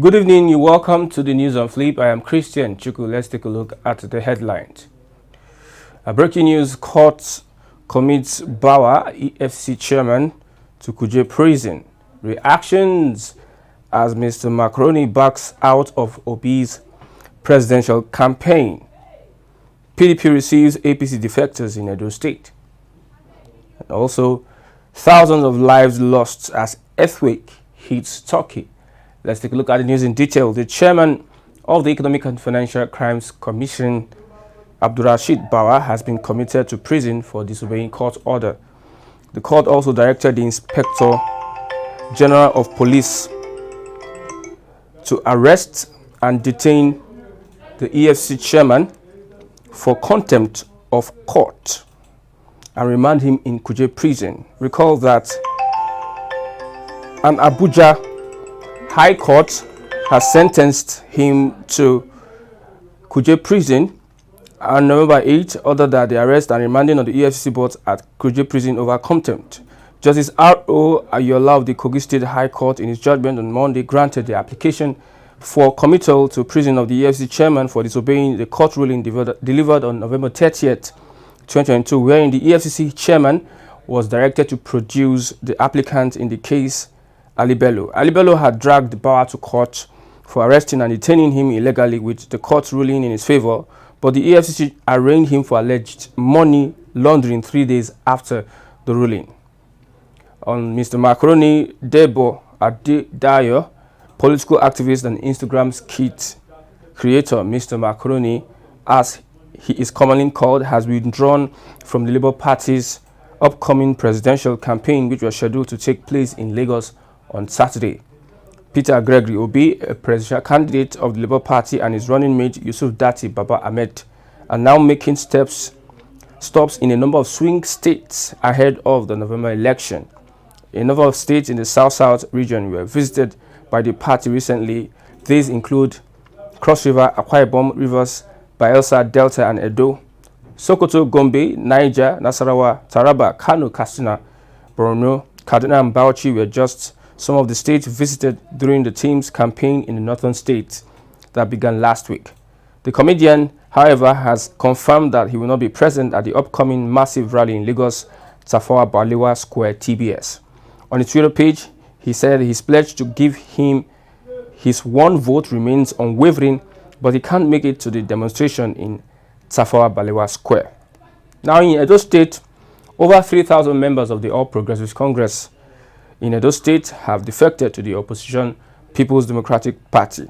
Good evening, you're welcome to the news on Flip. I am Christian Chuku. Let's take a look at the headlines. Breaking news: court commits Bawa, Efcc chairman, to Kuje prison. Reactions as Mr. Macaroni backs out of Obi's presidential campaign. PDP receives APC defectors in Edo State. And also, thousands of lives lost as earthquake hits Turkey. Let's take a look at the news in detail. The chairman of the Economic and Financial Crimes Commission, Abdulrashid Bawa, has been committed to prison for disobeying court order. The court also directed the Inspector General of Police to arrest and detain the EFC chairman for contempt of court and remand him in Kuje prison. Recall that an Abuja High Court has sentenced him to Kuje prison on November 8, ordered that the arrest and remanding of the EFCC board at Kuje prison over contempt. Justice R.O. Ayola of the Kogi State High Court, in his judgment on Monday, granted the application for committal to prison of the EFCC chairman for disobeying the court ruling delivered on November 30th, 2022, wherein the EFCC chairman was directed to produce the applicant in the case Ali Bello. Ali Bello had dragged Bawa to court for arresting and detaining him illegally with the court ruling in his favor, but the EFCC arraigned him for alleged money laundering 3 days after the ruling. On Mr. Macaroni, Debo Adedayo, political activist and Instagram skit creator, Mr. Macaroni, as he is commonly called, has withdrawn from the Labour Party's upcoming presidential campaign, which was scheduled to take place in Lagos on Saturday. Peter Gregory Obi, a presidential candidate of the Labour Party, and his running mate Yusuf Dati Baba Ahmed are now making stops in a number of swing states ahead of the November election. A number of states in the South-South region were visited by the party recently. These include Cross River, Akwa Ibom, Rivers, Bayelsa, Delta, and Edo. Sokoto, Gombe, Niger, Nasarawa, Taraba, Kano, Katsina, Borno, Kaduna, and Bauchi were just some of the states visited during the team's campaign in the northern states that began last week. The comedian, however, has confirmed that he will not be present at the upcoming massive rally in Lagos, Tafawa Balewa Square, TBS. On his Twitter page, he said his pledge to give him his one vote remains unwavering, but he can't make it to the demonstration in Tafawa Balewa Square. Now in Edo State, over 3,000 members of the All Progressives Congress in Edo State have defected to the opposition People's Democratic Party.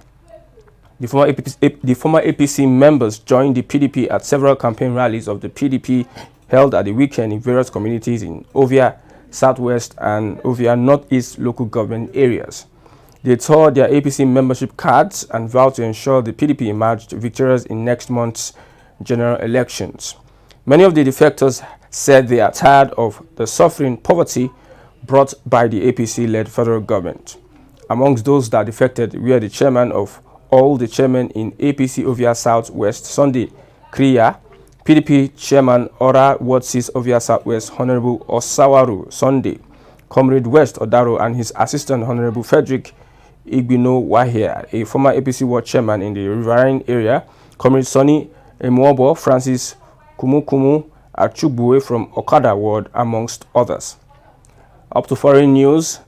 The former APC members joined the PDP at several campaign rallies of the PDP held at the weekend in various communities in Ovia Southwest and Ovia Northeast local government areas. They tore their APC membership cards and vowed to ensure the PDP emerged victorious in next month's general elections. Many of the defectors said they are tired of the suffering poverty brought by the APC-led federal government. Amongst those that defected were the chairman of all the chairmen in APC Ovia Southwest, Sunday Kriya, PDP chairman Ora Wardsis Ovia Southwest, Honorable Osawaru Sunday, Comrade West Odaro, and his assistant Honorable Frederick Igbino Wahia, a former APC ward chairman in the riverine area, Comrade Sonny Emuobo, Francis Kumukumu Achubue from Okada ward, amongst others. Up to foreign news.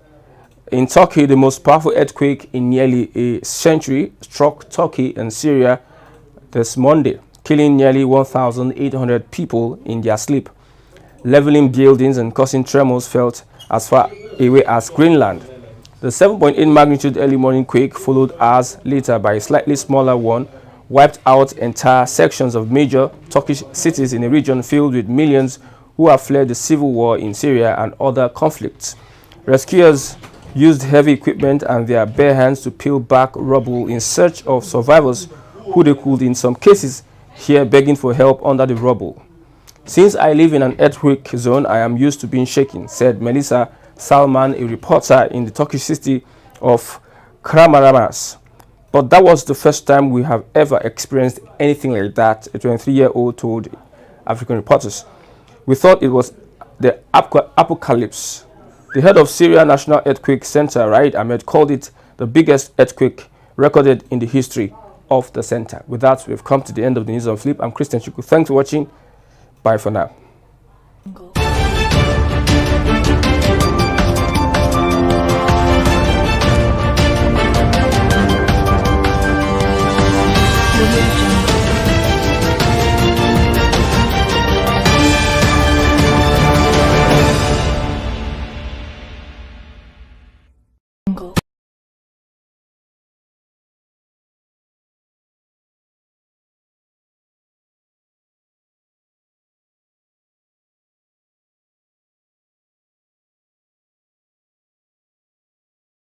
In Turkey, the most powerful earthquake in nearly a century struck Turkey and Syria this Monday, killing nearly 1,800 people in their sleep, leveling buildings and causing tremors felt as far away as Greenland. The 7.8 magnitude early morning quake, followed hours later by a slightly smaller one, wiped out entire sections of major Turkish cities in a region filled with millions who have fled the civil war in Syria and other conflicts. Rescuers used heavy equipment and their bare hands to peel back rubble in search of survivors who they could, in some cases, hear begging for help under the rubble. Since I live in an earthquake zone, I am used to being shaken, said Melissa Salman, a reporter in the Turkish city of Kahramanmaraş. But that was the first time we have ever experienced anything like that, a 23-year-old told African reporters. We thought it was the apocalypse. The head of Syria National Earthquake Center, Raid Ahmed, called it the biggest earthquake recorded in the history of the center. With that, we've come to the end of the News on Flip. I'm Christian Chuku. Thanks for watching. Bye for now.